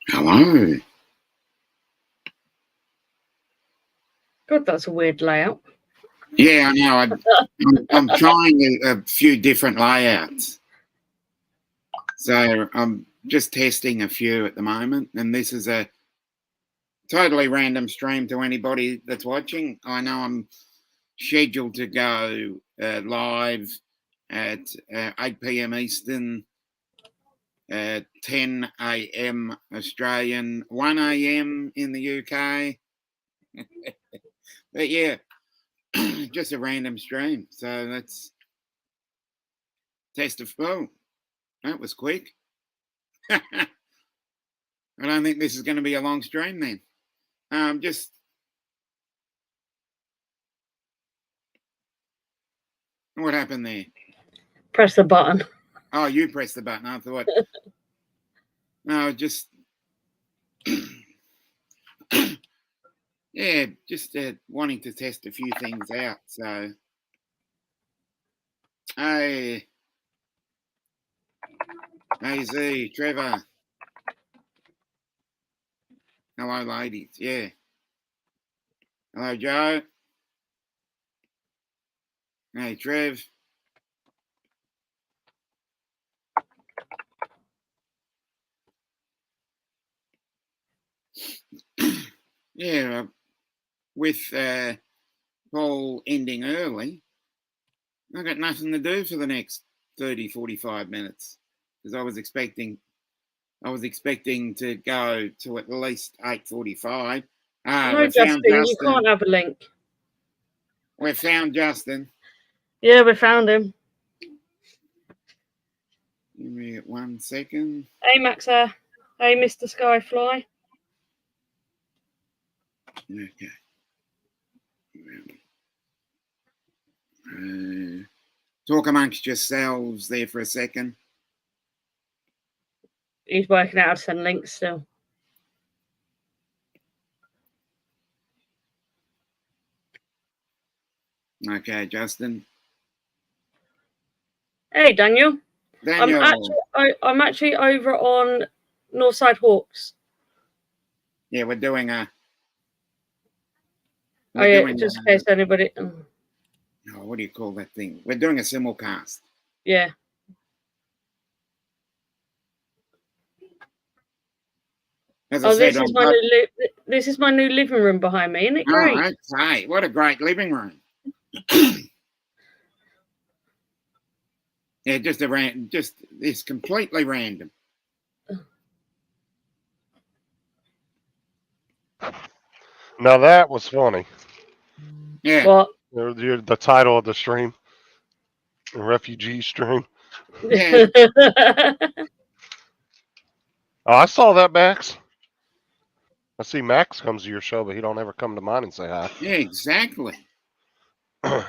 Hello. God, that's a weird layout. Yeah, I know. I'm trying a few different layouts. So I'm just testing a few at the moment. And this is a totally random stream to anybody that's watching. I know I'm scheduled to go live at 8 p.m. Eastern, 10 a.m. Australian, 1 a.m. in the UK. But yeah, just a random stream. So let's test a phone. That was quick. I don't think this is going to be a long stream then. Just what happened there? Press the button. Oh, you pressed the button. I thought. No, just yeah, just wanting to test a few things out. So, hey, Z, Trevor. Hello, ladies. Yeah. Hello, Joe. Hey, Trev. Yeah, with Paul ending early, I got nothing to do for the next 30, 45 minutes because I was expecting to go to at least 8:45. No, Justin, you can't have a link. We've found Justin. Yeah, we found him. Give me 1 second. Hey, Maxa. Hey, Mr. Skyfly. Okay. Talk amongst yourselves there for a second. He's working out how to send links still. Okay, Justin. Hey, Daniel. Daniel. I'm actually over on Northside Hawks. Yeah, we're doing a. Just in case anybody. Oh, what do you call that thing? We're doing a simulcast. Yeah. As I said, this is my new living room behind me. Isn't it great? Oh, okay. What a great living room. Yeah, just it's completely random. Now that was funny. Yeah. What? The title of the stream, the refugee stream. Yeah. Oh, I saw that, Max. I see Max comes to your show, but he don't ever come to mine and say hi. Yeah, exactly. I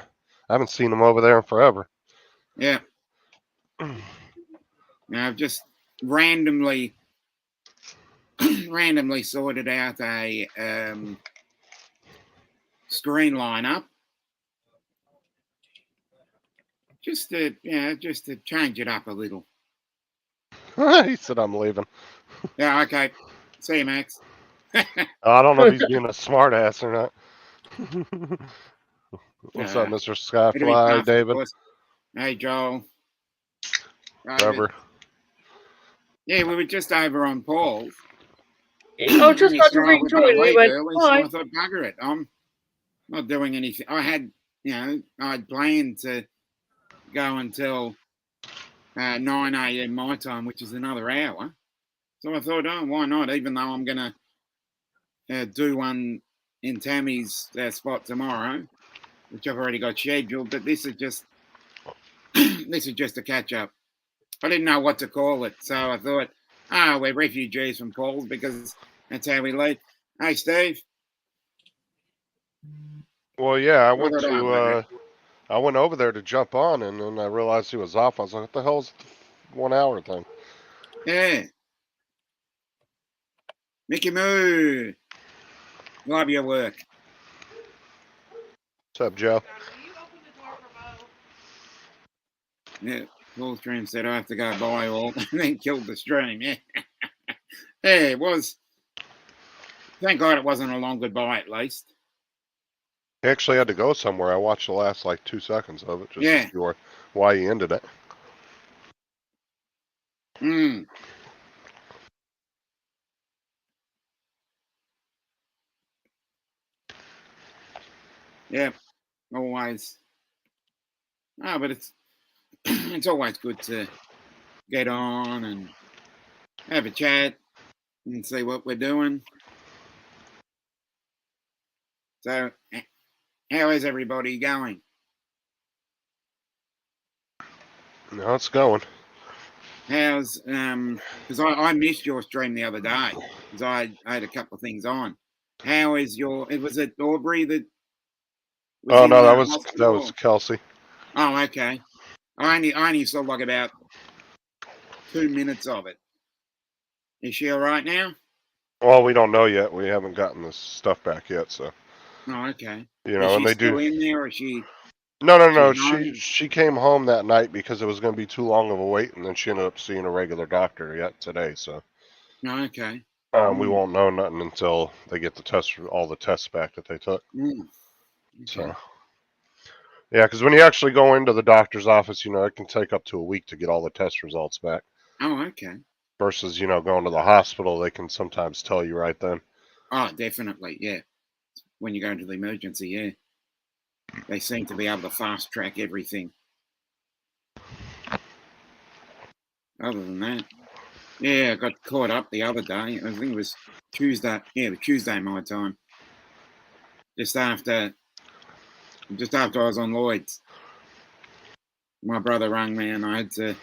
haven't seen him over there in forever. Yeah. I've just randomly sorted out a screen lineup just to change it up a little. He said I'm leaving. Yeah, okay. See you, Max. I don't know if he's being a smart ass or not. What's up, Mr. Skyfly, David? Hey, Joel. Trevor. Yeah, we were just over on Paul's. I just got to rejoin. We went, so I thought, bugger it. I'm not doing anything. I had planned to go until 9 a.m. my time, which is another hour. So I thought, oh, why not? Even though I'm going to do one in Tammy's spot tomorrow, which I've already got scheduled. But this is just a catch up. I didn't know what to call it, so I thought, we're refugees from Paul's because that's how we lead. Hey, Steve. Well, yeah, I went over there to jump on, and then I realized he was off. I was like, what the hell's the 1 hour thing? Yeah. Mickey Moo. Love your work. What's up, Joe? Yeah, full stream said I have to go buy all and then killed the stream. Yeah. Yeah, it was. Thank God it wasn't a long goodbye, at least. He actually had to go somewhere. I watched the last like 2 seconds of it just to Yeah. see why he ended it. Mm. Yeah. Always. Oh, but it's it's always good to get on and have a chat and see what we're doing. So, how is everybody going? No, it's going. How's because I missed your stream the other day because I had a couple of things on. How is your? It was it Aubrey that was Oh in no, the that hospital. was Kelsey. Oh, okay. I only saw like about 2 minutes of it. Is she all right now? Well, we don't know yet. We haven't gotten this stuff back yet, so Oh, okay. you Is know. And she they do. still in there, or is she No. home? She came home that night because it was going to be too long of a wait, and then she ended up seeing a regular doctor yet today. So No, okay. we Mm, won't know nothing until they get all the tests back that they took. mm, okay. So yeah, because when you actually go into the doctor's office, you know, it can take up to a week to get all the test results back. Oh, okay. Versus, you know, going to the hospital, they can sometimes tell you right then. Oh, definitely. Yeah. When you go into the emergency, yeah, they seem to be able to fast track everything. Other than that, yeah, I got caught up the other day. I think it was Tuesday. Yeah, it was Tuesday my time. Just after, just after I was on Lloyd's, my brother rang me, and I had to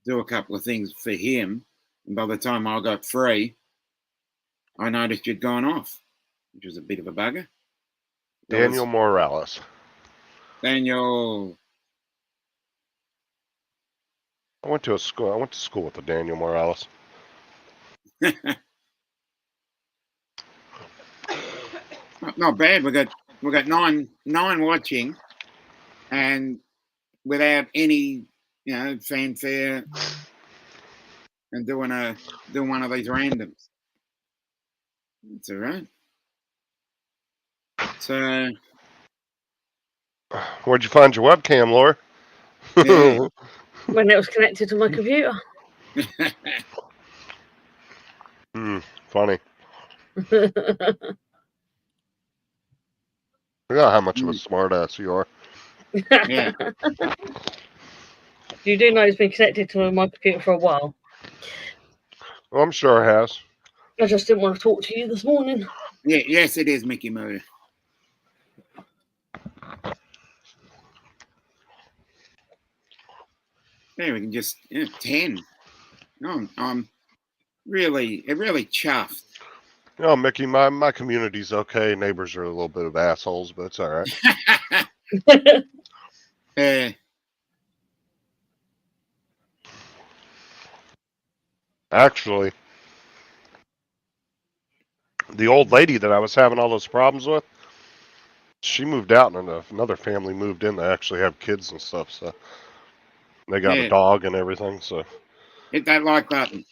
do a couple of things for him. And by the time I got free, I noticed you'd gone off, which was a bit of a bugger. That Daniel was Morales. Daniel. I went to school with the Daniel Morales. Not bad. We got nine watching, and without any fanfare, and doing one of these randoms. That's all right. So Where'd you find your webcam, Laura? yeah. When it was connected to my computer. Funny. Yeah, how much of a Mm, smartass you are. yeah. You do know it's been connected to my computer for a while. Well, I'm sure it has. I just didn't want to talk to you this morning. Yeah. Yes, it is Mickey Moo. Yeah, we can just 10. No, I'm really chuffed. You know, Mickey, my community's okay. Neighbors are a little bit of assholes, but it's all right. uh, Actually, the old lady that I was having all those problems with, she moved out, and another family moved in. They actually have kids and stuff, so they got a yeah, dog and everything. So hit that like button.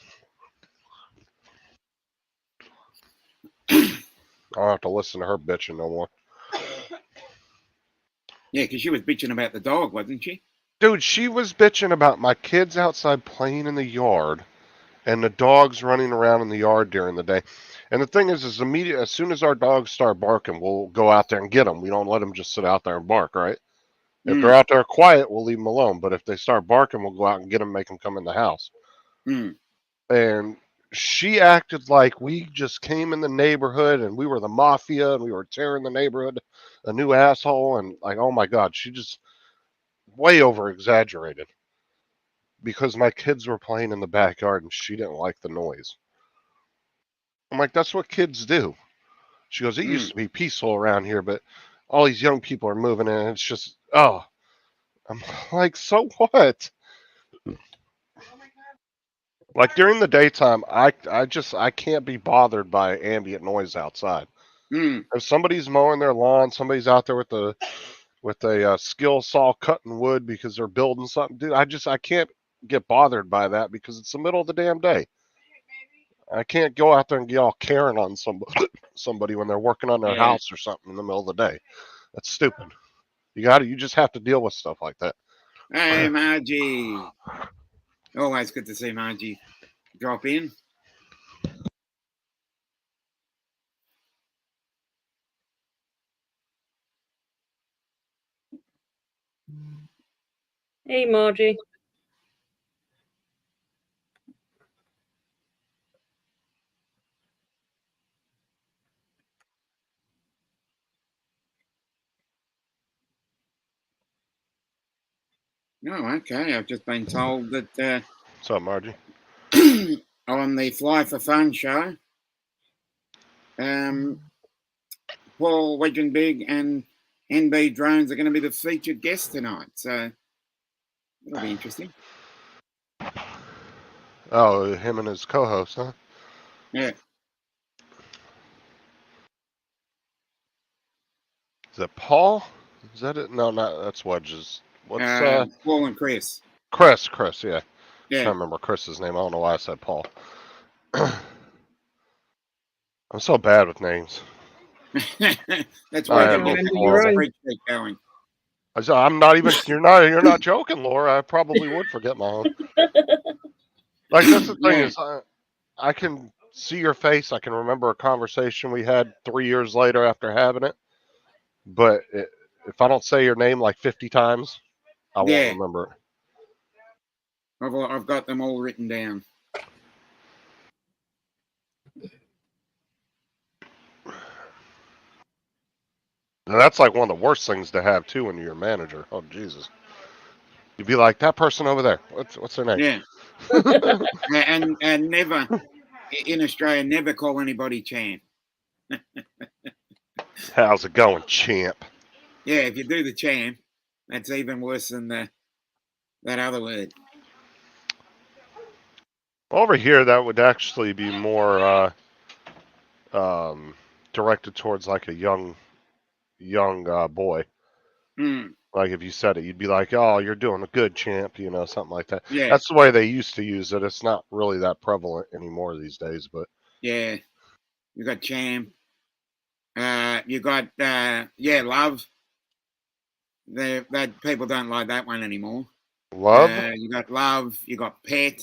I don't have to listen to her bitching no more. Yeah, because she was bitching about the dog, wasn't she? Dude, she was bitching about my kids outside playing in the yard and the dogs running around in the yard during the day. And the thing is immediate as soon as our dogs start barking, we'll go out there and get them. We don't let them just sit out there and bark, right? If they're Mm, out there quiet, we'll leave them alone. But if they start barking, we'll go out and get them, make them come in the house. mm, And she acted like we just came in the neighborhood and we were the mafia and we were tearing the neighborhood a new asshole. And like, oh my God, she just way over exaggerated because my kids were playing in the backyard and she didn't like the noise. I'm like, that's what kids do. She goes, it used mm, to be peaceful around here, but all these young people are moving in. And it's just, oh, I'm like, so what? Like during the daytime, I can't be bothered by ambient noise outside. mm, If somebody's mowing their lawn, somebody's out there with a skill saw cutting wood because they're building something, dude. I can't get bothered by that because it's the middle of the damn day. I can't go out there and get all Karen on somebody when they're working on their Yeah. house or something in the middle of the day. That's stupid. You just have to deal with stuff like that. Hey, Margie. Always good to see Margie drop in. Hey, Margie. Oh, okay. I've just been told that What's up, Margie? on the Fly for Fun show, Paul Wedgenbig and NB Drones are going to be the featured guests tonight. So it'll be interesting. Oh, him and his co-host, huh? Yeah. Is it Paul? Is that it? No, not that's Wedges. What's Paul and Chris. Chris, yeah. Yeah. Trying to remember Chris's name. I don't know why I said Paul. I'm so bad with names. That's why I you am get your the own. spreadsheet going. I'm not even. You're not joking, Laura. I probably would forget my own. Like that's the thing Yeah. is, I can see your face. I can remember a conversation we had 3 years later after having it. But if I don't say your name like 50 times, I Yeah. won't remember it. I've got them all written down. And that's like one of the worst things to have too when you're a manager. Oh Jesus! You'd be like that person over there. What's their name? Yeah. and never in Australia, never call anybody champ. How's it going, champ? Yeah, if you do the champ, that's even worse than that other word. Over here, that would actually be more directed towards like a young boy. Mm, Like if you said it, you'd be like, "Oh, you're doing a good, champ," something like that. yeah, That's the way they used to use it. It's not really that prevalent anymore these days, but yeah. You got champ. You got love. That people don't like that one anymore. love. You got love. You got pet.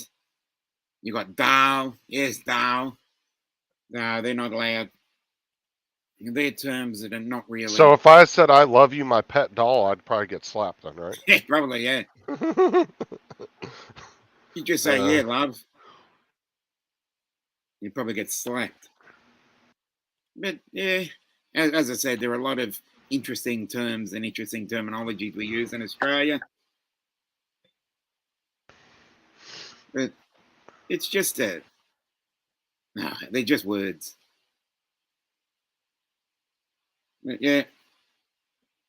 You got doll. Yes, doll. No, they're not allowed. They're terms that are not really. So if I said I love you, my pet doll, I'd probably get slapped then, right? Yeah, probably, yeah. You just say, yeah, love. You probably get slapped. But yeah, as I said, there are a lot of interesting terms and interesting terminologies we use in Australia. But it's just they're just words. But yeah,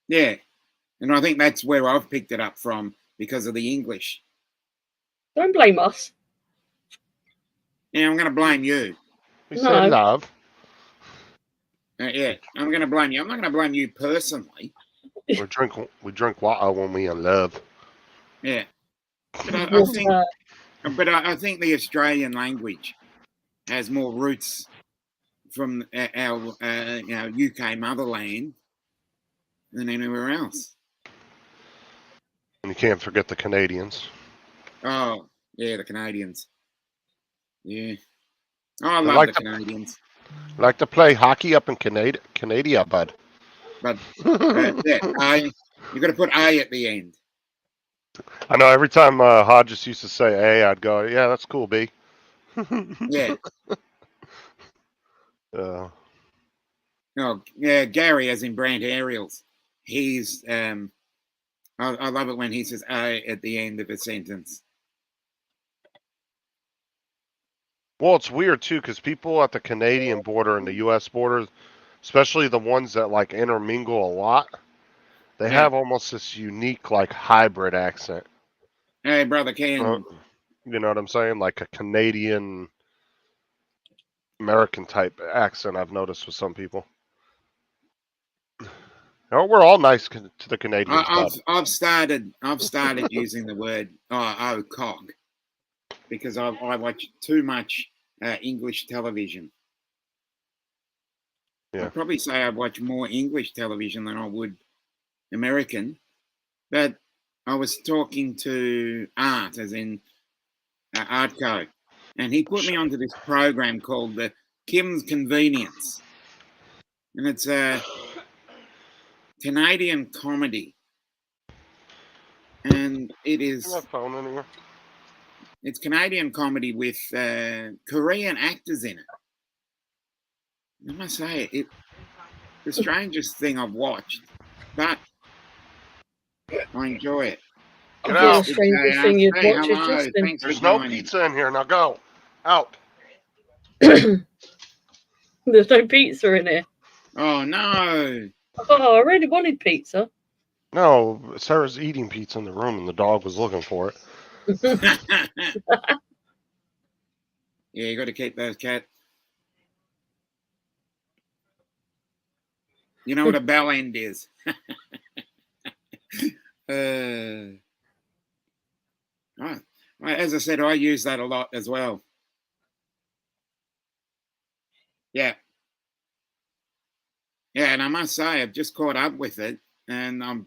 yeah. And I think that's where I've picked it up from because of the English. Don't blame us. Yeah, I'm going to blame you. We said love. Yeah, I'm going to blame you. I'm not going to blame you personally. We drink water when we in love. Yeah, but I think the Australian language has more roots from our UK motherland than anywhere else. And you can't forget the Canadians. Oh yeah, the Canadians. Yeah, I love the Canadians. Like to play hockey up in Canada, bud. But yeah, you got to put A at the end. I know every time Hodges used to say A, I'd go, yeah, that's cool, B. Yeah. Uh, Oh yeah, Gary, as in Brant Aerials. He's I love it when he says A at the end of a sentence. well, it's weird too because people at the Canadian border and the U.S. border, especially the ones that like intermingle a lot, they have almost this unique like hybrid accent. Hey, brother Ken. You know what I'm saying? Like a Canadian American type accent. I've noticed with some people. Oh, we're all nice to the Canadians. I've started using the word cog because I watch too much English television. Yeah. I'd probably say I watch more English television than I would American. But I was talking to Art, as in Artco, and he put me onto this program called the Kim's Convenience, and it's a Canadian comedy, and it Is is my phone anywhere? it's Canadian comedy with Korean actors in it. I must say it the strangest thing I've watched, but I enjoy it. Get I think the out. strangest thing you'd Say watch is hello. Justin. Thanks for There's no joining. pizza in here. Now go. Out. There's no pizza in here. Oh no! Oh, I really wanted pizza. No, Sarah's eating pizza in the room and the dog was looking for it. Yeah, you got to keep those cats. You know what a bell end is. Right. As I said, I use that a lot as well. Yeah. Yeah, and I must say, I've just caught up with it, and I've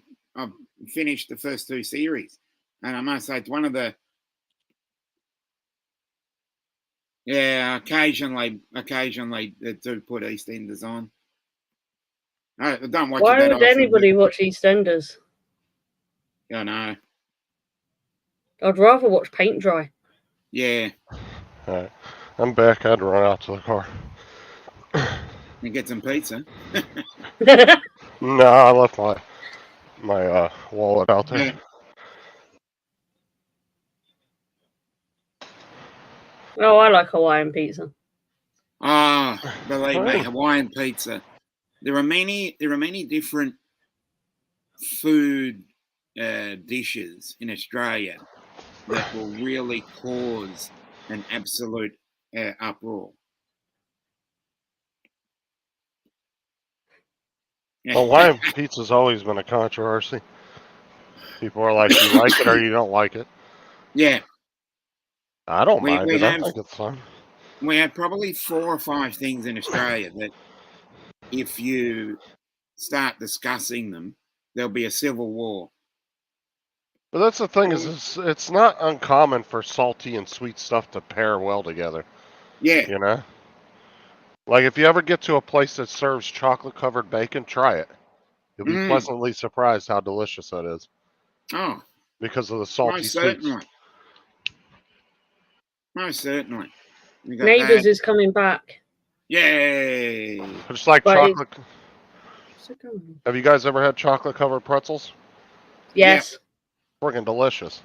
finished the first 2 series, and I must say, it's one of the occasionally they do put EastEnders on. I don't watch it Why that would often. anybody watch EastEnders? I know. I'd rather watch paint dry. Yeah, All right. I'm back. I had to run out to the car. and get some pizza. No, I left my wallet out there. Yeah. Oh, I like Hawaiian pizza. Ah, believe me, Fine. Hawaiian pizza. There are many different food dishes in Australia that will really cause an absolute uproar. Hawaiian pizza's always been a controversy. People are like, you like it or you don't like it. Yeah, I don't we mind it. I have think it's fun. we have probably 4 or 5 things in Australia that if you start discussing them, there'll be a civil war. But that's the thing is, it's not uncommon for salty and sweet stuff to pair well together. Yeah. You know? Like, if you ever get to a place that serves chocolate-covered bacon, try it. You'll be pleasantly surprised how delicious that is. Oh, Because of the salty most sweets. certainly. Most certainly. We got Neighbours that. is coming back. Yay! Just like But chocolate. What's it going? Have you guys ever had chocolate-covered pretzels? Yes. Friggin' delicious.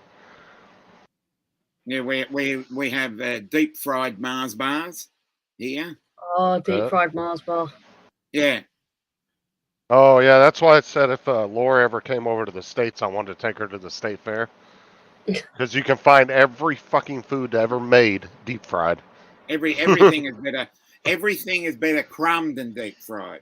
Yeah, we have deep fried Mars bars here. Oh, deep fried Mars bar. Yeah. Oh, yeah, that's why I said if Laura ever came over to the States, I wanted to take her to the State Fair. Because you can find every fucking food ever made deep fried. Everything is better. Everything is better crumbed than deep fried.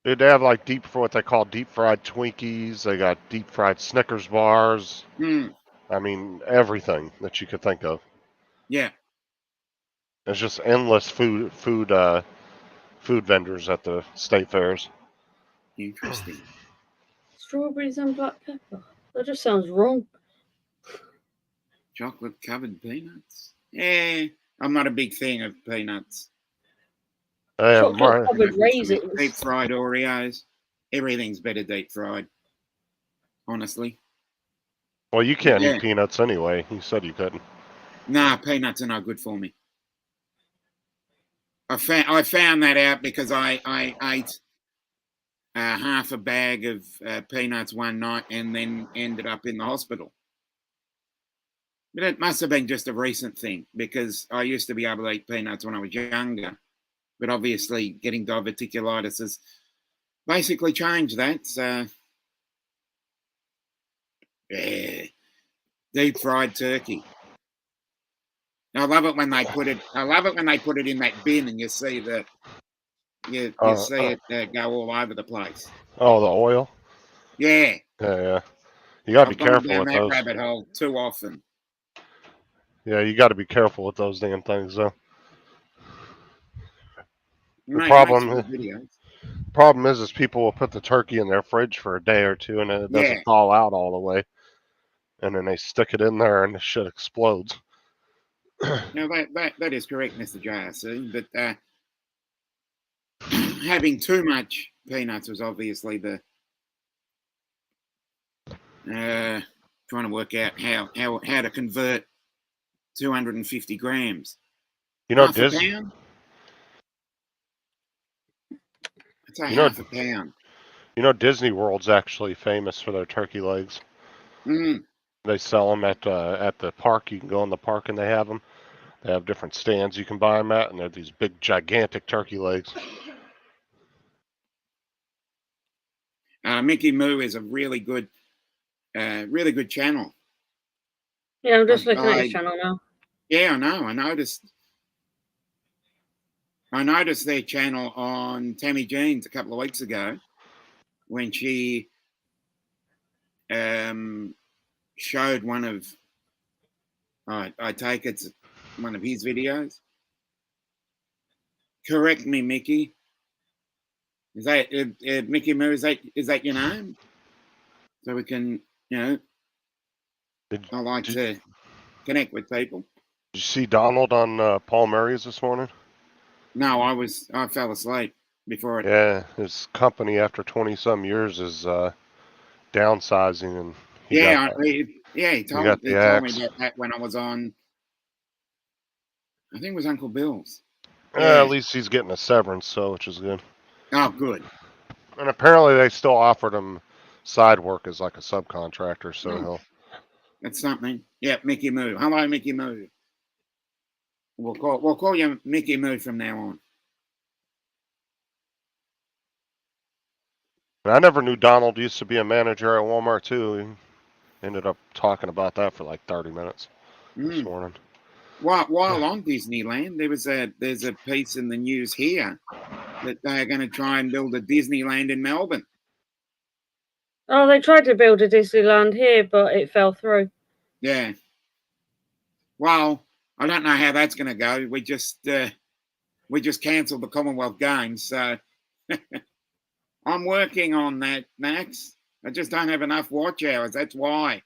Dude, they have like what they call deep fried Twinkies. They got deep fried Snickers bars. I mean, everything that you could think of. Yeah. There's just endless food vendors at the state fairs. Interesting. Strawberries and black pepper. That just sounds wrong. Chocolate covered peanuts. Yeah, I'm not a big fan of peanuts. Chocolate covered raisins. Deep fried Oreos. Everything's better deep fried. Honestly. Well, you can't eat peanuts anyway. You said you couldn't. Nah, peanuts are not good for me. I found that out because I ate half a bag of peanuts one night and then ended up in the hospital. But it must have been just a recent thing because I used to be able to eat peanuts when I was younger. But obviously getting diverticulitis has basically changed that. So, yeah, deep fried turkey. I love it when they put it. I love it when they put it in that bin and you see the you see it go all over the place. Oh, the oil. Yeah. Yeah. You gotta be careful down with that those. rabbit hole too often. Yeah, you got to be careful with those damn things, though. He The makes problem, good videos. problem is people will put the turkey in their fridge for a day or two, and then it Yeah. doesn't thaw out all the way, and then they stick it in there, and the shit explodes. No, that is correct, Mr. JRC. But having too much peanuts was obviously the trying to work out how to convert 250 grams. You know, Half a pound? I'd say You know, half a pound. Disney World's actually famous for their turkey legs. Mm. They sell them at the park. You can go in the park and they have them. They have different stands you can buy them at, and they're these big, gigantic turkey legs. Mickey Moo is a really good channel. Yeah, I'm just looking at his channel now. Yeah, I know. I noticed their channel on Tammy Jean's a couple of weeks ago when she showed one of, I take it's one of his videos. Correct me, Mickey. Is that Mickey Moo? Is that your name? So we can, I like to connect with people. Did you see Donald on Paul Murray's this morning? No, I fell asleep before it. Yeah, his company after 20-some years is downsizing, and he told me axe. about that when I was on. I think it was Uncle Bill's. At least he's getting a severance, so which is good. Oh, good. And apparently they still offered him side work as like a subcontractor, so that's something. Yeah, Mickey Moo. Hello, Mickey Moo. We'll call you Mickey Moo from now on. And I never knew Donald used to be a manager at Walmart too. He ended up talking about that for like 30 minutes this morning. While on Disneyland, there's a piece in the news here that they're going to try and build a Disneyland in Melbourne. Oh, they tried to build a Disneyland here, but it fell through. Yeah. Well, I don't know how that's going to go. We just cancelled the Commonwealth Games, so I'm working on that, Max. I just don't have enough watch hours. That's why.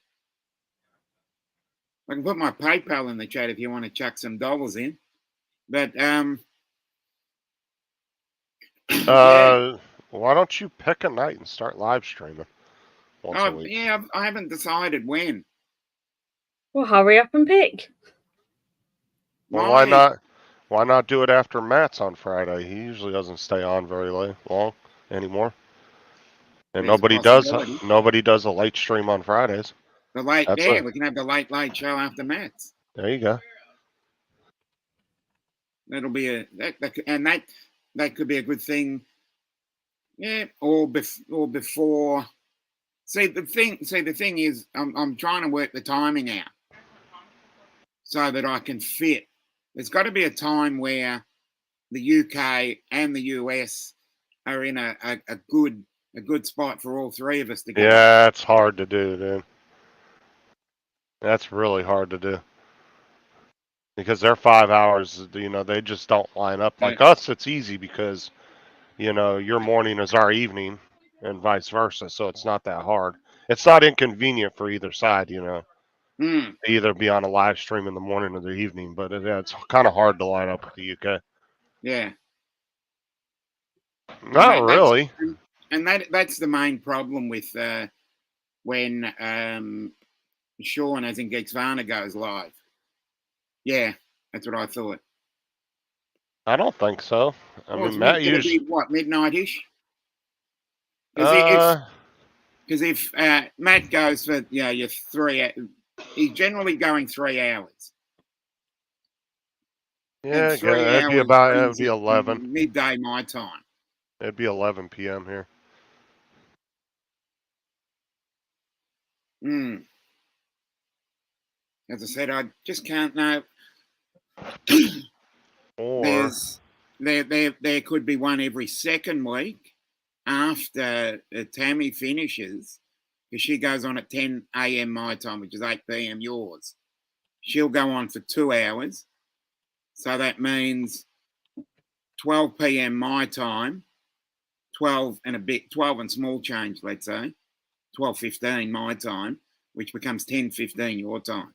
I can put my PayPal in the chat if you want to chuck some dollars in. But why don't you pick a night and start live streaming once a week? Yeah, I haven't decided when. Well, hurry up and pick. Well, why not? Why not do it after Matt's on Friday? He usually doesn't stay on very long anymore. And nobody does a late stream on Fridays. We can have the late show after Matt's. There you go. That'll be that could be a good thing. Yeah, or before. See the thing is, I'm trying to work the timing out so that I can fit. There's got to be a time where the UK and the US are in a good spot for all three of us to go. Yeah, it's hard to do, dude. That's really hard to do. Because they're 5 hours, they just don't line up. Like us, it's easy because, your morning is our evening and vice versa. So it's not that hard. It's not inconvenient for either side, to either be on a live stream in the morning or the evening. But it's kind of hard to line up with the UK. Yeah. Not really. And that's the main problem with when Sean, as in Geeksvana, goes live. Yeah, that's what I thought. I don't think so. I mean, Matt usually midnight-ish. Because if Matt goes for your 3, he's generally going 3 hours. Yeah, it'd be 11 midday my time. It'd be 11 p.m. here. As I said, I just can't know. Or there could be one every second week after Tammy finishes, because she goes on at 10 a.m. my time, which is 8 p.m. yours. she'll go on for 2 hours. So that means 12 p.m. my time, 12 and small change, let's say, 12:15 my time, which becomes 10:15 your time.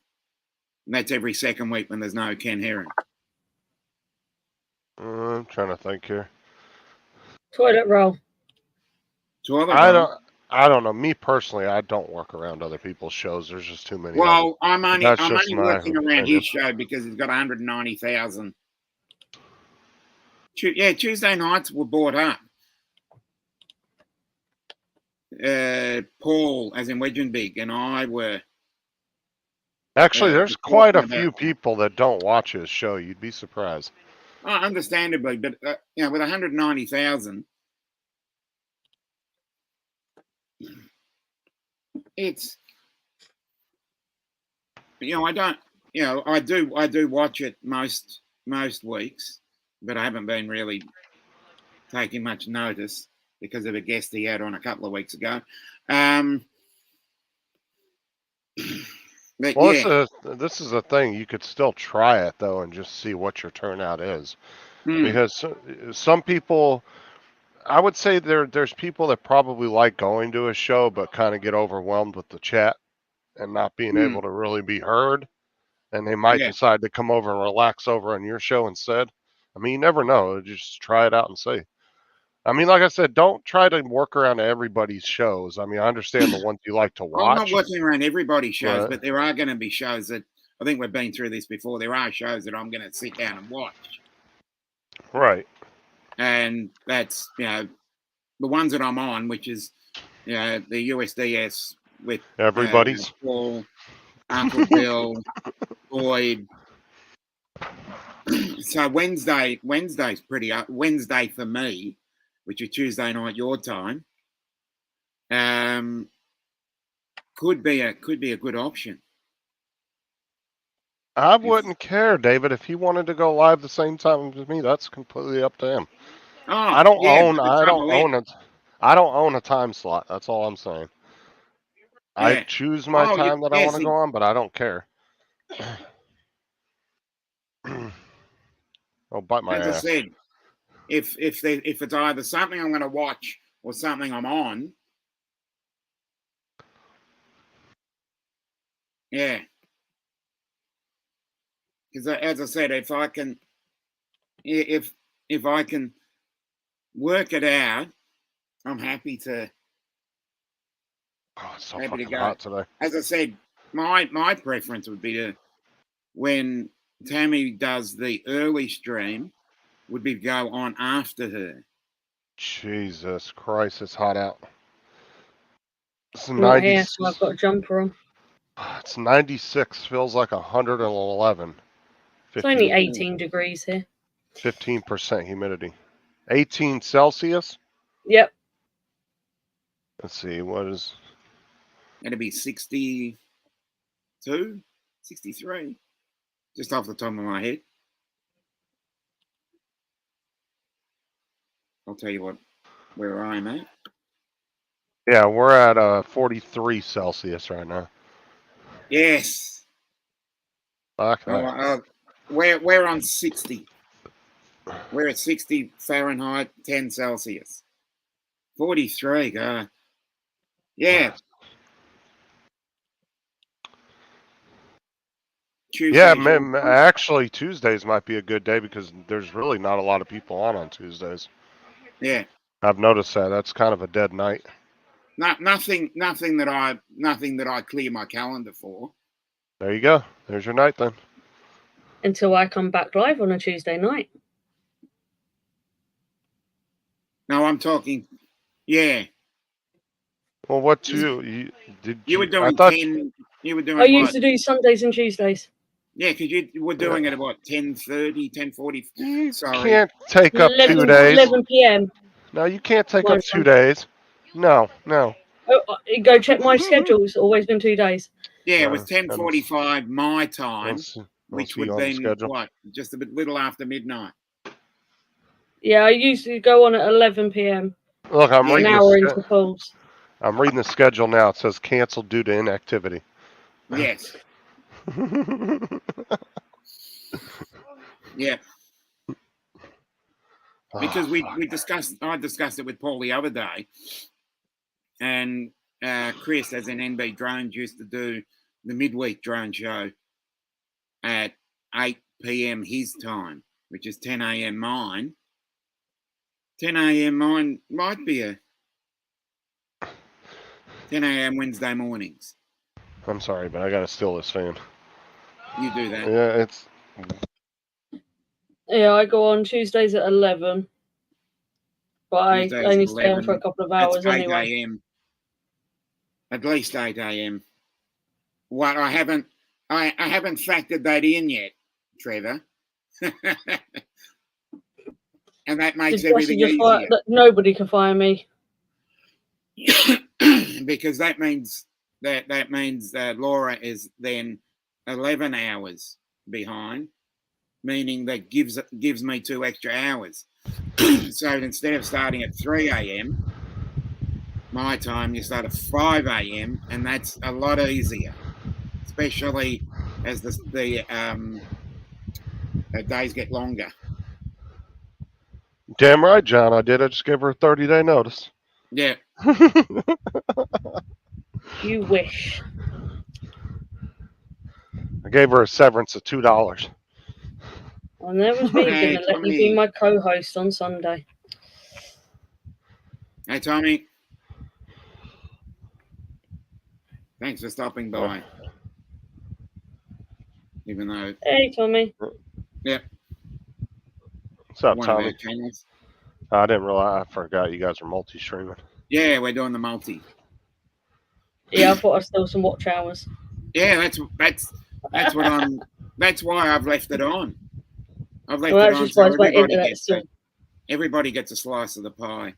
And that's every second week when there's no Ken Herring. I'm trying to think here. Toilet roll. I don't know. Me personally, I don't work around other people's shows. There's just too many. Well, I'm only my working around opinion. his show because he's got 190,000. Yeah, Tuesday nights were bought up. Paul, as in Wedgenbig, and I were. Actually, there's quite a few people that don't watch his show. You'd be surprised. Oh, understandably, but with 190,000, it's I don't I do watch it most weeks, but I haven't been really taking much notice because of a guest he had on a couple of weeks ago. But well, this is a thing. You could still try it though, and just see what your turnout is, because some people, I would say there's people that probably like going to a show, but kind of get overwhelmed with the chat and not being able to really be heard, and they might decide to come over and relax over on your show instead. I mean, you never know. Just try it out and see. I mean, like I said, don't try to work around everybody's shows. I mean, I understand the ones you like to watch. I'm not working around everybody's shows, but there are going to be shows that I think we've been through this before. There are shows that I'm going to sit down and watch. Right. And that's, the ones that I'm on, which is, the USDS with everybody's Paul, Uncle Bill, Boyd. So Wednesday's pretty up. Wednesday for me, which is Tuesday night your time, could be a good option. I wouldn't care, David, if he wanted to go live the same time as me. That's completely up to him. Oh, I don't own a time slot. That's all I'm saying. Yeah. I choose my time that I want to go on, but I don't care. Oh, bite my ass. As I said, if it's either something I'm going to watch or something I'm on, yeah. Because as I said, if I can work it out, I'm happy to. Oh, it's so fucking hot today. As I said, my preference would be to, when Tammy does the early stream, would be to go on after her. Jesus Christ, it's hot out. It's I'm not here, so I've got a jumper on. It's 96, feels like 111. It's only 18 degrees here. 15% humidity. 18 Celsius? Yep. Let's see, what is... It'll be 62, 63, just off the top of my head. I'll tell you where I'm at. Yeah, we're at 43 Celsius right now. Yes. Okay. We're on 60. We're at 60 Fahrenheit, 10 Celsius. 43, God. Yeah. Actually, Tuesdays might be a good day because there's really not a lot of people on Tuesdays. Yeah. I've noticed that. That's kind of a dead night. Nothing that I clear my calendar for. There you go. There's your night then. Until I come back live on a Tuesday night. No, I'm talking. Yeah. Well, what you were doing 10. You were doing. I used to do Sundays and Tuesdays. Yeah, because you were doing it at what, 10:30, 10:40. You can't take up 2 days. 11 p.m. No, you can't take up 2 days. No. Oh, go check my schedule. It's always been 2 days. Yeah, it was 10:45 my time, which would have been what, just a little after midnight. Yeah, I used to go on at 11 p.m. Look, I'm reading an hour into pools. I'm reading the schedule now. It says canceled due to inactivity. Yes. Yeah, because Oh, I discussed it with Paul the other day, and Chris, as in NB Drones, used to do the midweek drone show at 8 p.m. his time, which is 10 a.m. mine. 10 a.m. mine might be a 10 a.m. Wednesday mornings. I'm sorry, but I gotta steal this fan. You do that. Yeah, it's Yeah, I go on Tuesdays at 11, but I Tuesdays only at stay on for a 11. couple of That's hours 8 anyway. a.m. At least 8 a.m. What I haven't factored that in yet, Trevor. And that makes everything easier. Nobody can fire me. Because that means Laura is then 11 hours behind, meaning that gives me 2 extra hours. So instead of starting at 3 a.m. my time, you start at 5 a.m. and that's a lot easier, especially as the days get longer. damn right, John. I did. I just gave her a 30-day notice. Yeah. You wish. I gave her a severance of $2. And there was me Hey, going to let you Tommy. be my co-host on Sunday. Hey, Tommy. Thanks for stopping by. Even though. Hey, Tommy. Yep. What's up, One Tommy? of our channels. I didn't realize. I forgot you guys are multi-streaming. Yeah, we're doing the multi. Yeah, I thought I stole some watch hours. Yeah, that's what I'm. That's why I've left it on. I've left Well, it that's on just so why my internet's still. everybody gets a slice of the pie.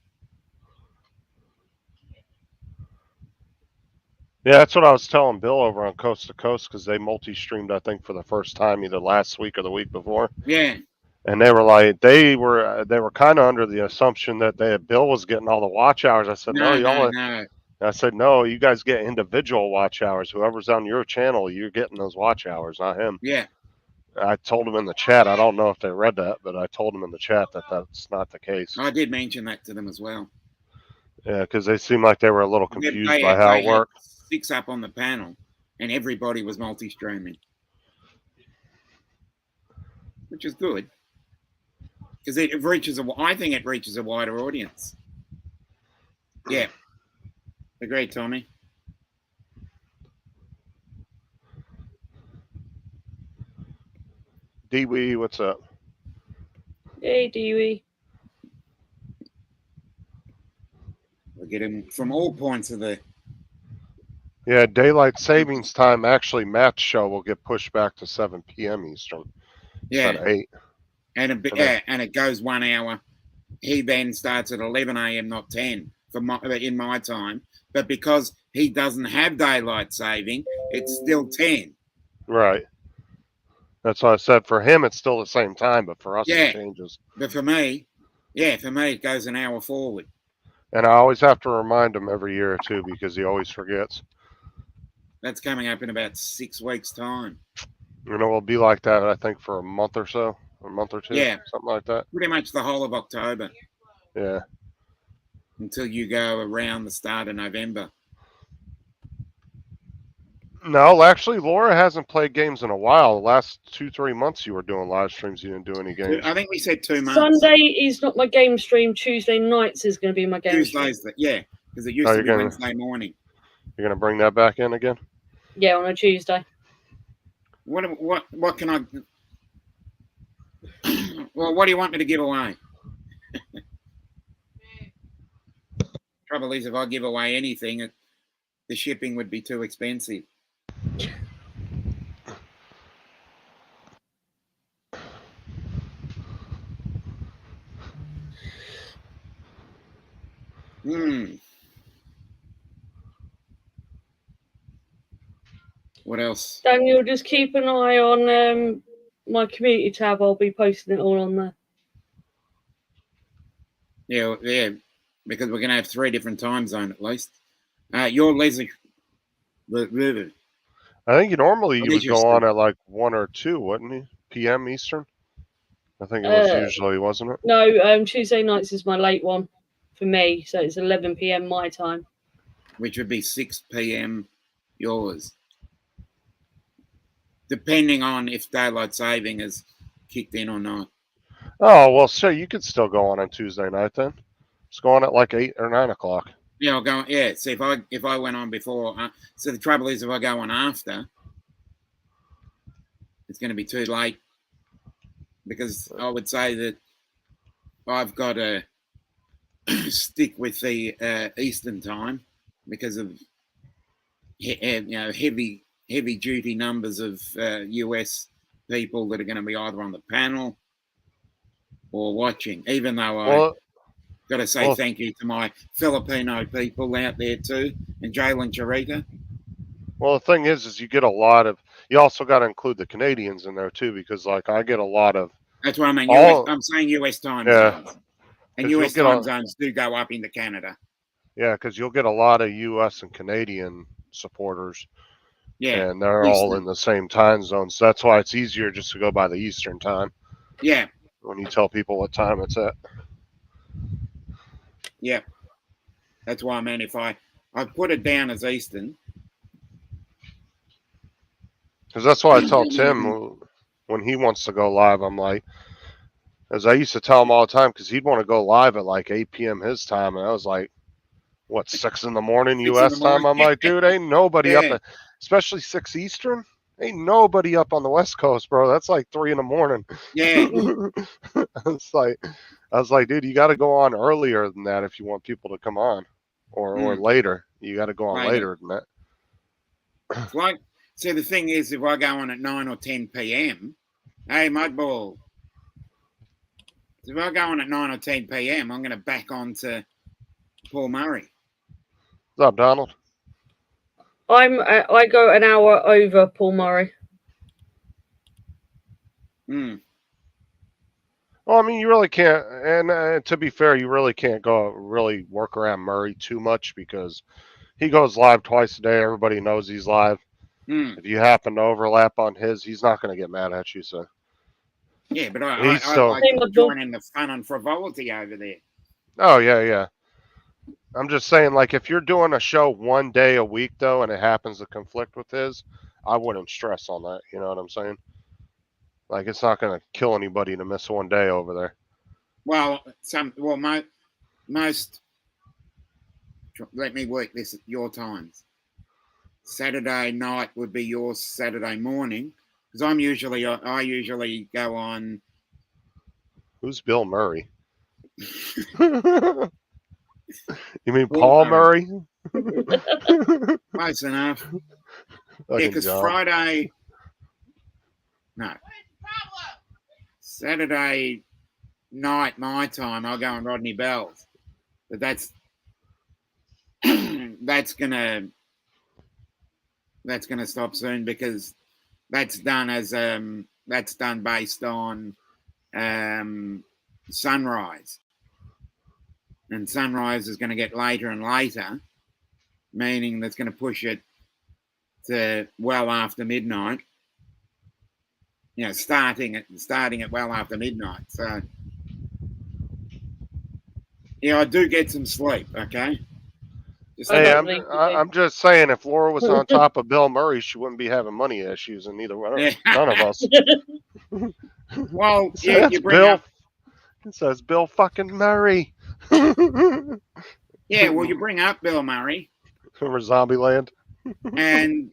Yeah, that's what I was telling Bill over on Coast to Coast because they multi-streamed, I think, for the first time either last week or the week before. Yeah. And they were like, they were kind of under the assumption that Bill was getting all the watch hours. I said, no, y'all. No. I said, no, you guys get individual watch hours. Whoever's on your channel, you're getting those watch hours, not him. Yeah. I told him in the chat. I don't know if they read that, but I told him in the chat that that's not the case. I did mention that to them as well. Yeah, because they seemed like they were a little confused by how it worked. 6 up on the panel, and everybody was multi-streaming, which is good because it reaches I think it reaches a wider audience. Yeah, agreed, Tommy. Dewey, what's up? Hey, Dewey. We'll get him from all points of the. Yeah, daylight savings time. Actually, Matt's show will get pushed back to 7 p.m. Eastern. Yeah, instead of 8. And it goes 1 hour. He then starts at 11 a.m., not 10 in my time. But because he doesn't have daylight saving, it's still 10. Right. That's why I said for him it's still the same time, but for us it changes. But for me it goes an hour forward. And I always have to remind him every year or two because he always forgets. That's coming up in about 6 weeks' time. You know, it'll be like that, I think, for a month or so, a month or two, something like that. Pretty much the whole of October. Yeah. Until you go around the start of November. No, actually, Laura hasn't played games in a while. The last 2-3 months you were doing live streams, you didn't do any games. I think we said 2 months. Sunday is not my game stream. Tuesday nights is going to be my game Tuesdays, stream. Yeah, because it used to be Wednesday morning. You're going to bring that back in again? Yeah, on a Tuesday. What can I... Well, what do you want me to give away? Trouble is, if I give away anything, the shipping would be too expensive. What else? Daniel, just keep an eye on my community tab. I'll be posting it all on there. Yeah, because we're going to have 3 different time zones at least. You're Leslie. I think normally you would go Interesting. on at like 1 or 2, wouldn't you? PM Eastern. I think it was usually, wasn't it? No, Tuesday nights is my late one for me, so it's 11 p.m. my time. Which would be 6 p.m. yours, depending on if daylight saving has kicked in or not. Oh well, so you could still go on Tuesday night then. It's going at like 8 or 9 o'clock. Yeah, I'll go. Yeah, see if I went on before. So the trouble is, if I go on after, it's going to be too late because I would say that I've got to stick with the Eastern time because of heavy duty numbers of US people that are going to be either on the panel or watching. Even though I got to say thank you to my Filipino people out there too, and Jalen Charita. Well, the thing is you get a lot of. You also got to include the Canadians in there too, because like I get a lot of. That's what I mean. I'm saying US time zones, and US time zones do go up into Canada. Yeah, because you'll get a lot of US and Canadian supporters. Yeah, and they're Eastern. all in the same time zone, so that's why it's easier just to go by the Eastern time. Yeah. When you tell people what time it's at. Yeah. That's why I mean if I put it down as Eastern. Because that's why I tell Tim when he wants to go live, I'm like, as I used to tell him all the time, because he'd want to go live at like 8 p.m. his time, and I was like, what, 6 in the morning U.S. time? I'm like, dude, ain't nobody up, especially 6 Eastern. Ain't nobody up on the West Coast, bro. That's like 3 in the morning. Yeah. I was like, dude, you got to go on earlier than that if you want people to come on, or later. You got to go on later than that. It's like, see, the thing is, if I go on at 9 or 10 p.m., hey, Mudball. If I go on at 9 or 10 p.m., I'm going to back on to Paul Murray. What's up, Donald? I go an hour over Paul Murray. Hmm. Well, I mean, you really can't, and to be fair, you really can't really work around Murray too much because he goes live twice a day. Everybody knows he's live. If you happen to overlap on his, he's not going to get mad at you. So yeah, but I like joining the fun and frivolity over there. Oh yeah. I'm just saying, like, if you're doing a show one day a week though, and it happens to conflict with his, I wouldn't stress on that. You know what I'm saying? Like, it's not going to kill anybody to miss one day over there. Well, most. Let me work this at your times. Saturday night would be your Saturday morning because I usually go on. Who's Bill Murray? You mean Paul Murray? Close enough. Yeah, because Friday. No. Saturday night, my time, I'll go on Rodney Bell's. But that's gonna stop soon because that's done based on sunrise. And sunrise is going to get later and later, meaning that's going to push it to well after midnight. You know, starting at well after midnight. So, yeah, I do get some sleep. Okay. Hey, I'm just saying, if Laura was on top of Bill Murray, she wouldn't be having money issues, and none of us. Well, you bring Bill. It says Bill fucking Murray. Yeah, well, you bring up Bill Murray from Zombieland, and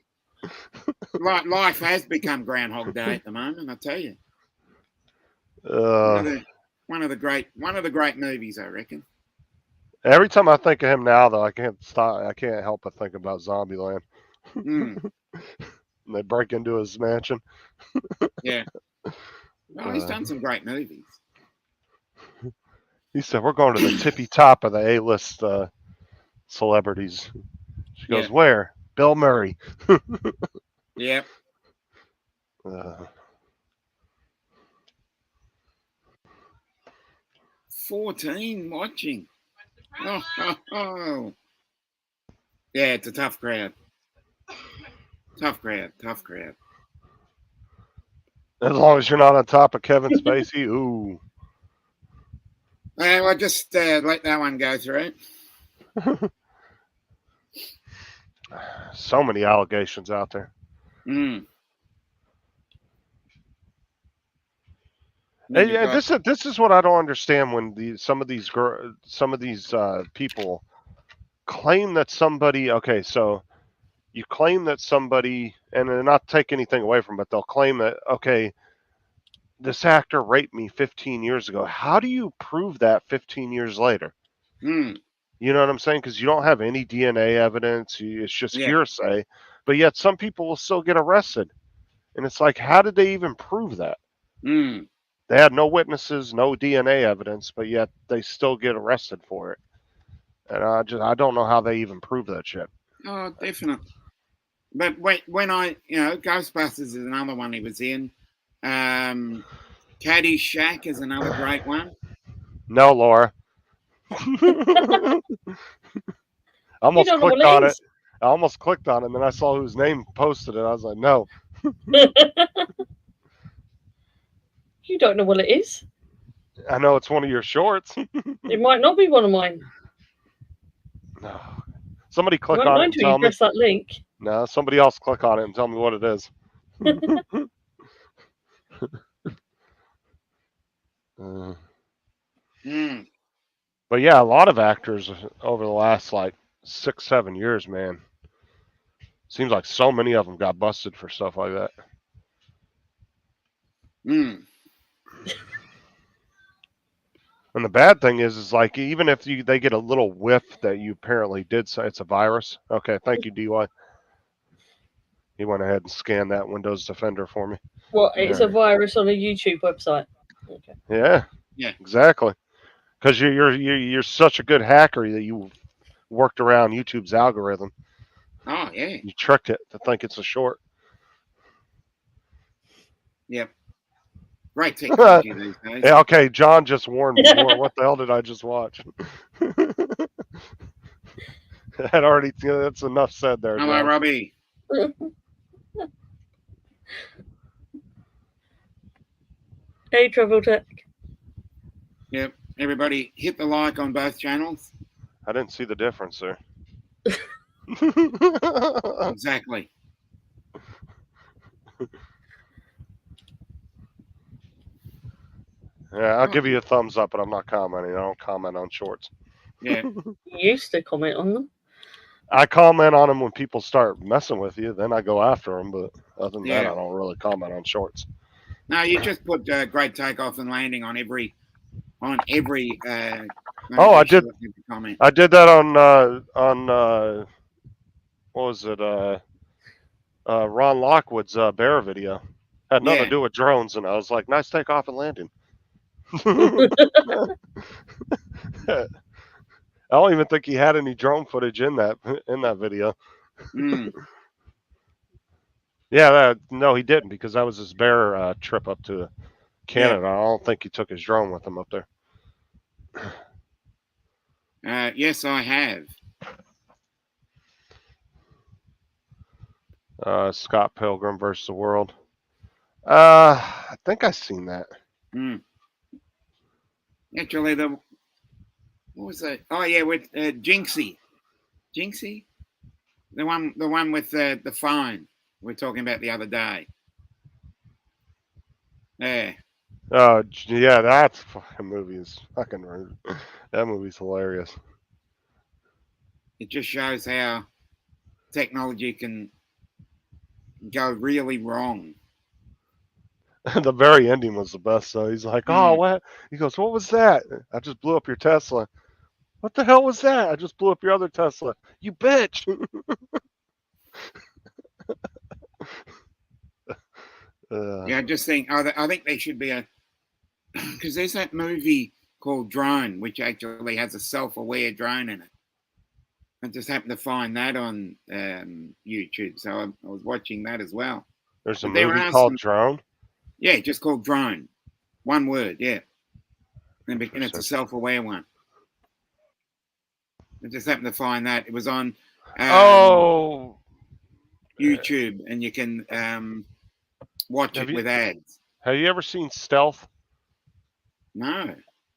life has become Groundhog Day at the moment. I tell you, one of the great movies, I reckon. Every time I think of him now, though, I can't help but think about Zombieland. They break into his mansion. Yeah. Well, he's done some great movies. He said, "We're going to the tippy top of the A-list celebrities." She goes, "Where?" Bill Murray. Yep. 14 watching. Oh. Yeah, it's a tough crowd. Tough crowd. Tough crowd. As long as you're not on top of Kevin Spacey, ooh. Well, just let that one go through. So many allegations out there. Mm. And, You got, this is what I don't understand when some of these people claim that somebody. Okay, so you claim that somebody, and they're not take anything away from it. They'll claim that okay, this actor raped me 15 years ago. How do you prove that 15 years later? mm. You know what I'm saying? Because you don't have any DNA evidence. It's just Yeah. hearsay. But yet some people will still get arrested. And it's like, how did they even prove that? Mm. They had no witnesses, no DNA evidence, but yet they still get arrested for it. And I don't know how they even prove that shit. Oh, definitely. But when Ghostbusters is another one he was in. Caddyshack is another great one. No, Laura. I You almost don't know what clicked on it it. I almost clicked on it, and then I saw whose name posted it. I was like, no. is. You don't know what it is. I know it's one of your shorts. It might not be one of mine. No. Somebody You click won't on know it and until you tell me. press that link. No, somebody else click on it and tell me what it is. Uh, Mm. but yeah, a lot of actors over the last like 6, 7 years, man. Seems like so many of them got busted for stuff like that. Mm. And the bad thing is like even if they get a little whiff that you apparently did say it's a virus. Okay, thank you, DY. He went ahead and scanned that Windows Defender for me. What? It's a Yeah, virus on a YouTube website. Okay. yeah, Yeah. exactly. Because you're such a good hacker that you worked around YouTube's algorithm. Oh, yeah. You tricked it to think it's a short. Yep. Great technology these days. Yeah, okay, John just warned me. What the hell did I just watch? That already that's enough said there, Hello, John. Robbie. Hey, Travel Tech. Yep. Everybody hit the like on both channels. I didn't see the difference there. Exactly. Yeah, I'll give you a thumbs up, but I'm not commenting. I don't comment on shorts. Yeah. You used to comment on them. I comment on them when people start messing with you. Then I go after them. But other than that, Yeah. I don't really comment on shorts. No, you just put great takeoff and landing on every. Oh, I did. Comment. I did that on what was it? Ron Lockwood's bear video. Had nothing Yeah. to do with drones, and I was like, nice takeoff and landing. I don't even think he had any drone footage in that video. Mm. Yeah, no, he didn't because that was his bear trip up to Canada. Yeah. I don't think he took his drone with him up there. Yes, I have. Scott Pilgrim versus the World. I think I seen that. Mm. Actually, what was that? Oh yeah, with Jinxie. Jinxie, the one with the phone we were talking about the other day. Yeah. Oh yeah, that fucking movie is fucking rude. That movie's hilarious. It just shows how technology can go really wrong. The very ending was the best. So he's like, "Oh, Mm. what?" He goes, "What was that?" I just blew up your Tesla. What the hell was that? I just blew up your other Tesla. You bitch. Yeah, I just think I think there should be a because there's that movie called Drone, which actually has a self-aware drone in it. I just happened to find that on YouTube, so I was watching that as well. There's a But there movie are called some, Drone. yeah, just called Drone, one word, yeah, and it's a Interesting. self-aware one. I just happened to find that it was on. Um, Oh, YouTube, and you can watch Have it you with ads. have you ever seen Stealth? No.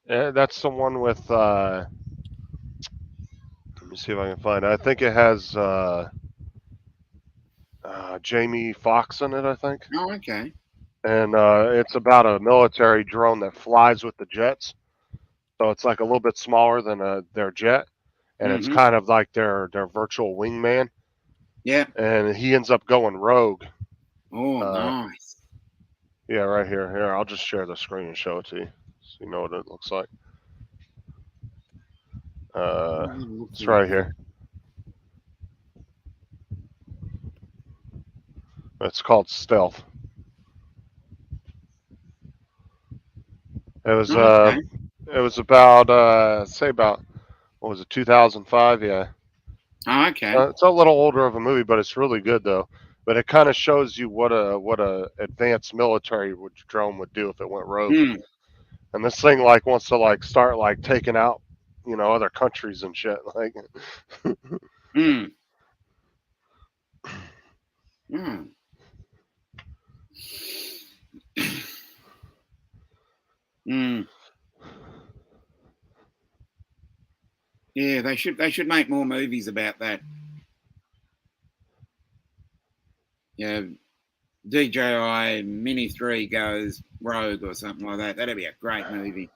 That's the one with. Let me see if I can find it. I think it has Jamie Foxx in it. I think, Oh, okay. and it's about a military drone that flies with the jets. So it's like a little bit smaller than their jet, and it's Mm-hmm. kind of like their virtual wingman. Yeah. And he ends up going rogue. Oh, nice. Yeah, right here. Here, I'll just share the screen and show it to you, so you know what it looks like. It's right here. It's called Stealth. It was Okay. it was about say about what was it 2005? Yeah, Oh, okay. it's a little older of a movie, but it's really good though. But it kind of shows you what a advanced military drone would do if it went rogue. Mm, And this thing like wants to like start like taking out other countries and shit. Like mm, mm. Mm. Yeah, they should make more movies about that. Yeah, DJI Mini 3 goes rogue or something like that. That'd be a great movie.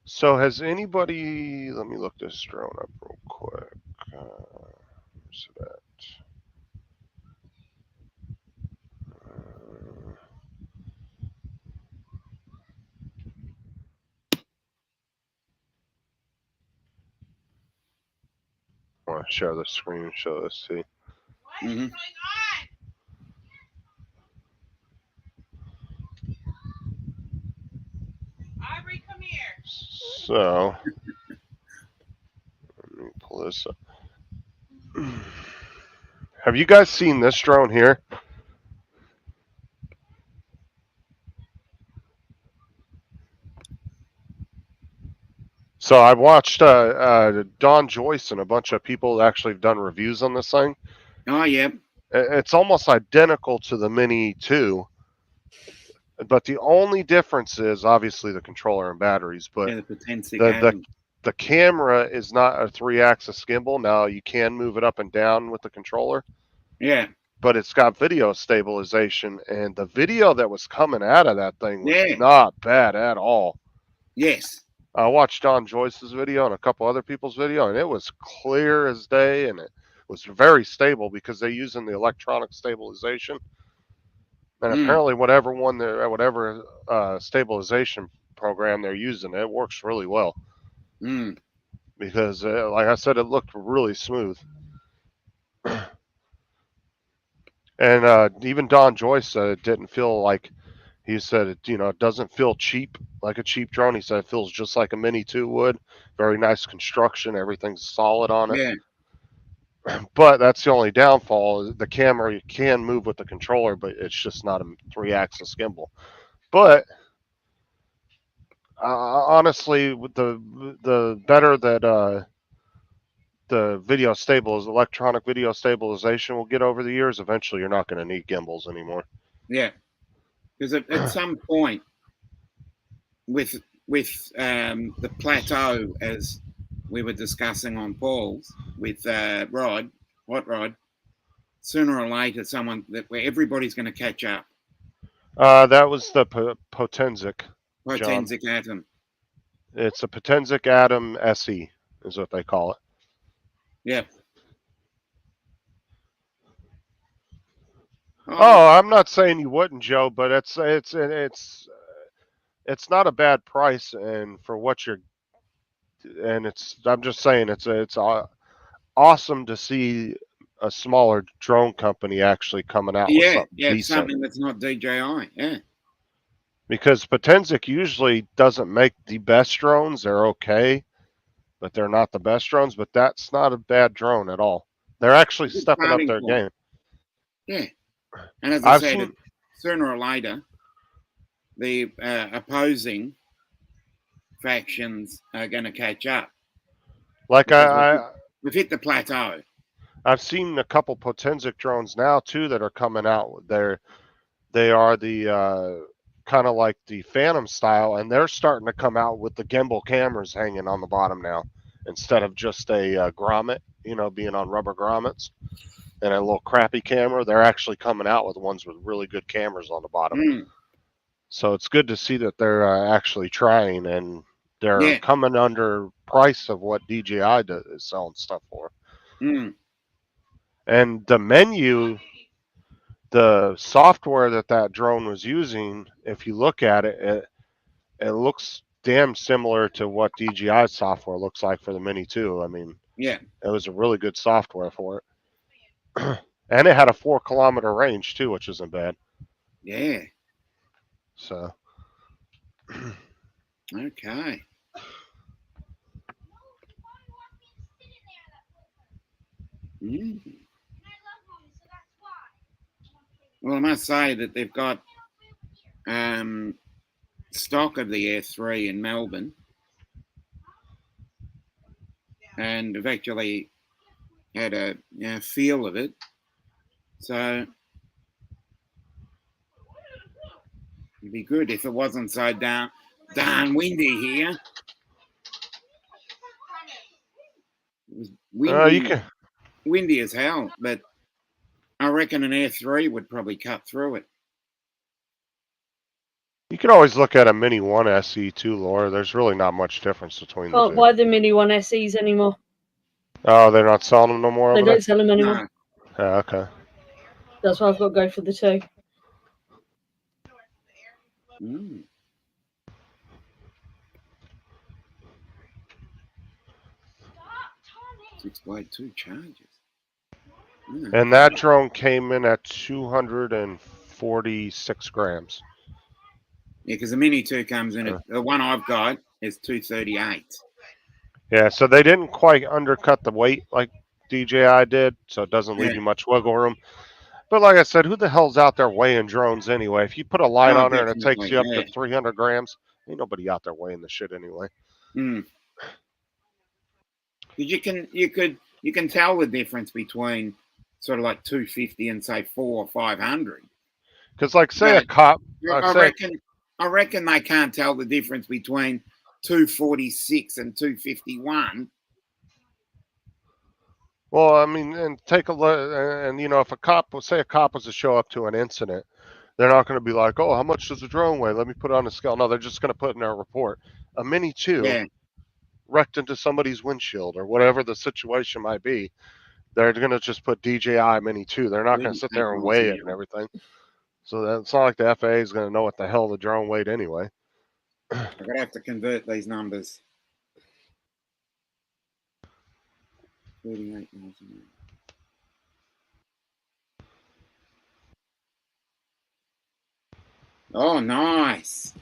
so has anybody? Let me look this drone up real quick. Where's it at? I want to share the screen and show this. See. Mm-hmm. Aubrey, come here. So let me pull this up. Have you guys seen this drone here? So I watched Don Joyce and a bunch of people actually have done reviews on this thing. Oh, yeah. It's almost identical to the Mini 2, but the only difference is obviously the controller and batteries. But Yeah, the Potensic the Atom. the camera is not a 3-axis gimbal. Now you can move it up and down with the controller, Yeah. but it's got video stabilization, and the video that was coming out of that thing was Yeah. not bad at all. Yes. I watched Don Joyce's video and a couple other people's video, and it was clear as day, and it was very stable because they're using the electronic stabilization. And apparently, whatever stabilization program they're using, it works really well Mm. because, like I said, it looked really smooth. And even Don Joyce said it didn't feel like. He said it doesn't feel cheap like a cheap drone. He said it feels just like a Mini 2 would. Very nice construction. Everything's solid on it. Yeah. But that's the only downfall. The camera you can move with the controller, but it's just not a 3-axis gimbal. But honestly, with the better that the electronic video stabilization will get over the years, eventually you're not going to need gimbals anymore. Yeah. Because at some point, with the plateau, as we were discussing on Paul's with Hot Rod, sooner or later, where everybody's going to catch up. That was the Potensic. John. Potensic Atom. It's a Potensic Atom SE, is what they call it. Yeah. Oh, I'm not saying you wouldn't, Joe, but it's not a bad price, and for what you're, and I'm just saying it's awesome to see a smaller drone company actually coming out with something decent. Something that's not DJI. Yeah. Because Potensic usually doesn't make the best drones. They're okay, but they're not the best drones. But that's not a bad drone at all. They're actually stepping up their game. Yeah. And as I said, sooner or later, the opposing factions are going to catch up. Like we've hit the plateau. I've seen a couple Potenzic drones now too that are coming out. They are the kind of like the Phantom style, and they're starting to come out with the gimbal cameras hanging on the bottom now, instead of just a grommet, being on rubber grommets and a little crappy camera. They're actually coming out with ones with really good cameras on the bottom. Mm. So it's good to see that they're actually trying, and they're Yeah. coming under price of what DJI is selling stuff for. Mm. And the menu, the software that drone was using, if you look at it, it looks damn similar to what DJI software looks like for the Mini 2. I mean, Yeah. it was a really good software for it. And it had a 4-kilometer range too, which isn't bad. Yeah. So, Okay. Mm. Well, I must say that they've got stock of the S3 in Melbourne, and I've actually had a feel of it. So it'd be good if it wasn't so darn windy here. It was windy as hell, but I reckon an S3 would probably cut through it. you can always look at a Mini 1 SE too, Laura. There's really not much difference between the Can't two. buy the Mini 1 SEs anymore. Oh, they're not selling them no more They over there? don't sell them anymore. No. Yeah, okay. That's why I've got to go for the 2. Mm. Blade 2 charges. Mm. And that drone came in at 246 grams. Yeah, because the Mini 2 comes in at the one I've got is 238. Yeah, so they didn't quite undercut the weight like DJI did, so it doesn't leave Yeah. you much wiggle room. But like I said, who the hell's out there weighing drones anyway? If you put a light Oh, on there and it takes definitely. you up Yeah. to 300 grams, ain't nobody out there weighing the shit anyway. Mm. You can tell the difference between sort of like 250 and say 400 or 500. Because like say a cop, I reckon they can't tell the difference between 246 and 251. well, I mean, and take a look, and if a cop was to show up to an incident, they're not going to be like, oh, how much does a drone weigh? Let me put it on a scale. No, they're just going to put in their report. A Mini 2 Yeah. wrecked into somebody's windshield or whatever the situation might be. They're going to just put DJI Mini 2. They're not going to sit there and weigh it and everything. So it's not like the FAA is going to know what the hell the drone weighed anyway. I'm going to have to convert these numbers. 38 miles an hour. Oh, nice.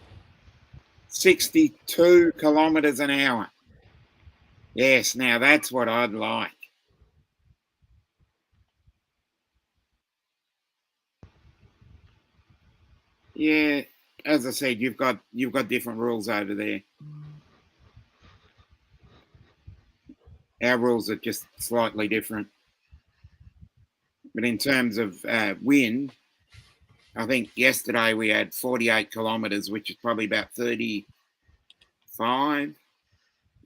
62 kilometers an hour. Yes, now that's what I'd like. Yeah, as I said, you've got different rules over there. Our rules are just slightly different. But in terms of wind, I think yesterday we had 48 kilometers, which is probably about 35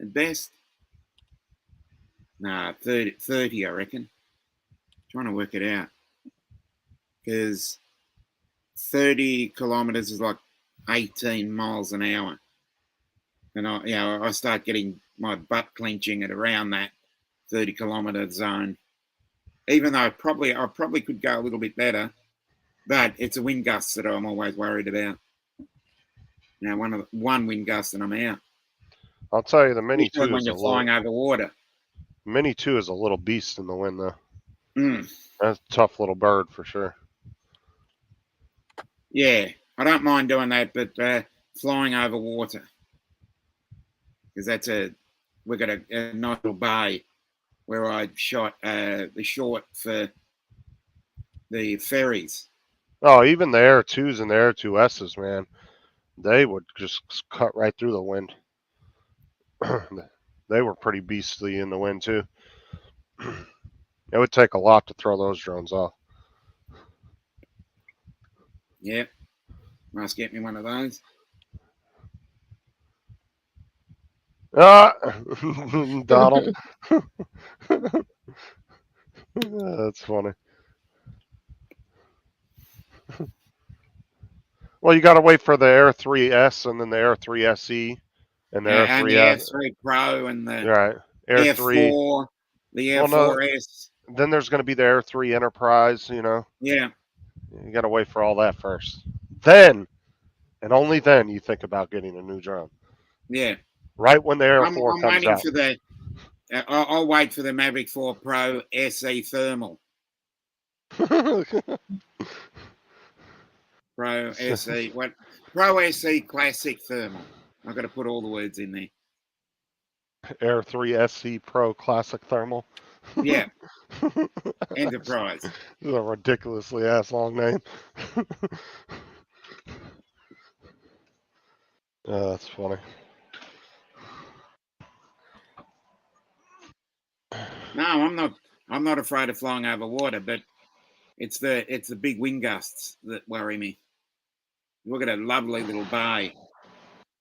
at best. No, 30 I reckon. Trying to work it out. Because 30 kilometers is like 18 miles an hour. And I start getting my butt clenching at around that 30 kilometer zone. Even though I probably could go a little bit better, but it's a wind gust that I'm always worried about. One wind gust and I'm out. I'll tell you, the Mini 2 when you're flying over water. Mini 2 is a little beast in the wind, though. Mm. That's a tough little bird for sure. Yeah, I don't mind doing that, but flying over water, because we've got a nice little bay where I shot the short for the ferries. Oh, even the Air 2s and the Air 2Ss, man, they would just cut right through the wind. They were pretty beastly in the wind, too. It would take a lot to throw those drones off. Yep. Must get me one of those. Ah, Donald. That's funny. Well, you got to wait for the Air 3S and then the Air 3 SE and the Air And 3 the S. F3 Pro and the Right. Air 3. F4, the Air Well, no. 4S. Then there's going to be the Air 3 Enterprise, Yeah. You got to wait for all that first. Then, and only then, you think about getting a new drone. Yeah. Right when the Air 4 I'm comes waiting out. for the. I'll wait for the Mavic 4 Pro SE Thermal. Pro SE. What? Pro SE Classic Thermal. I've got to put all the words in there. Air 3 SC Pro Classic Thermal. Yeah. Enterprise. This is a ridiculously ass long name. That's funny. No, I'm not. I'm not afraid of flying over water, but it's the big wind gusts that worry me. Look at a lovely little bay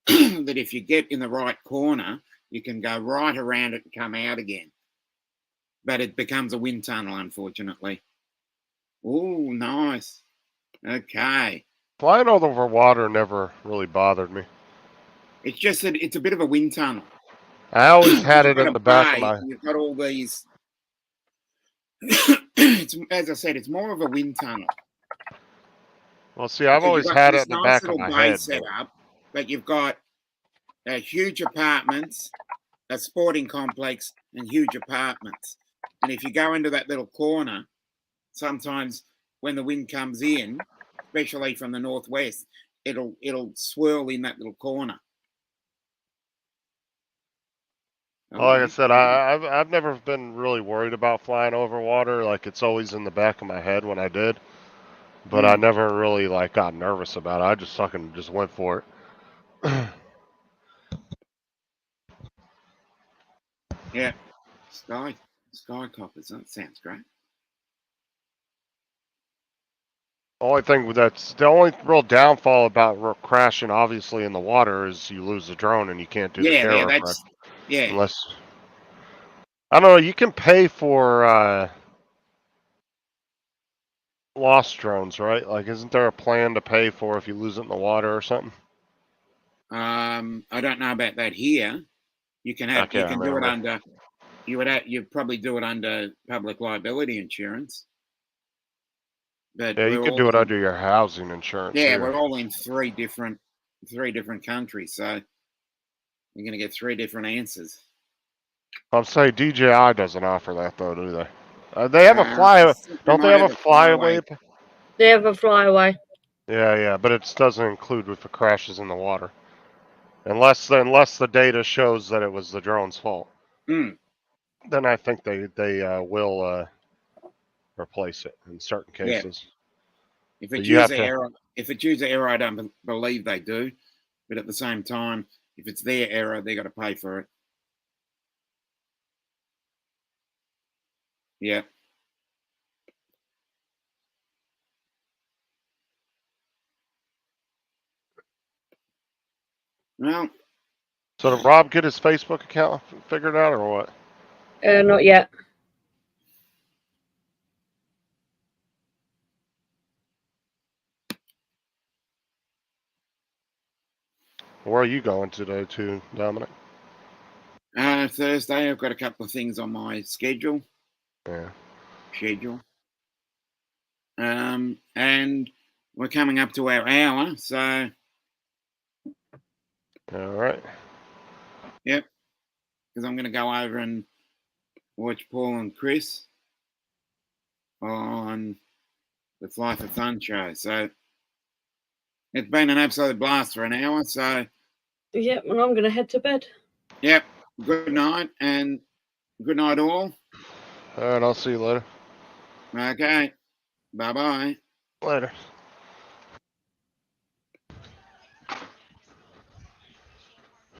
that if you get in the right corner, you can go right around it and come out again. But it becomes a wind tunnel, unfortunately. Oh, nice. Okay. Flying over water never really bothered me. It's just that it's a bit of a wind tunnel. I always had You've it got in a the back of bay, my. you've got all these. As I said, it's more of a wind tunnel. Well, see, I've Because you've always got had it this in the nice back of little my bay head. set up, but you've got huge apartments, a sporting complex, and huge apartments. And if you go into that little corner, sometimes when the wind comes in, especially from the northwest, it'll swirl in that little corner. Well, like I said, I've never been really worried about flying over water. Like it's always in the back of my head when I did, but I never really got nervous about it. I just fucking just went for it. Yeah, sky coppers. That sounds great. The only real downfall about crashing, obviously in the water, is you lose the drone and you can't do the camera. Unless I don't know, you can pay for lost drones, right? Like, isn't there a plan to pay for if you lose it in the water or something? I don't know about that here. You can do it under. You'd probably do it under public liability insurance. But Yeah, you can do it under your housing insurance. Yeah, here. we're all in three different countries, so you're going to get three different answers. I'm saying DJI doesn't offer that though, do they? They have a fly. Don't they have a flyaway? They have a flyaway. Yeah, but it doesn't include if it crashes in the water, unless the data shows that it was the drone's fault. Then I think they will replace it in certain cases. Yeah. If it's user error, I don't believe they do. But at the same time, if it's their error, they got to pay for it. Yeah. Well. So did Rob get his Facebook account figured out or what? Not yet. Where are you going today, too, Dominic? Thursday, I've got a couple of things on my schedule. Yeah. And we're coming up to our hour, so. All right. Yep. Because I'm going to go over and watch Paul and Chris on the Fly for Fun show. So it's been an absolute blast for an hour. So. Yep, and I'm going to head to bed. Yep. Good night, and good night all. All right, I'll see you later. Okay. Bye-bye. Later.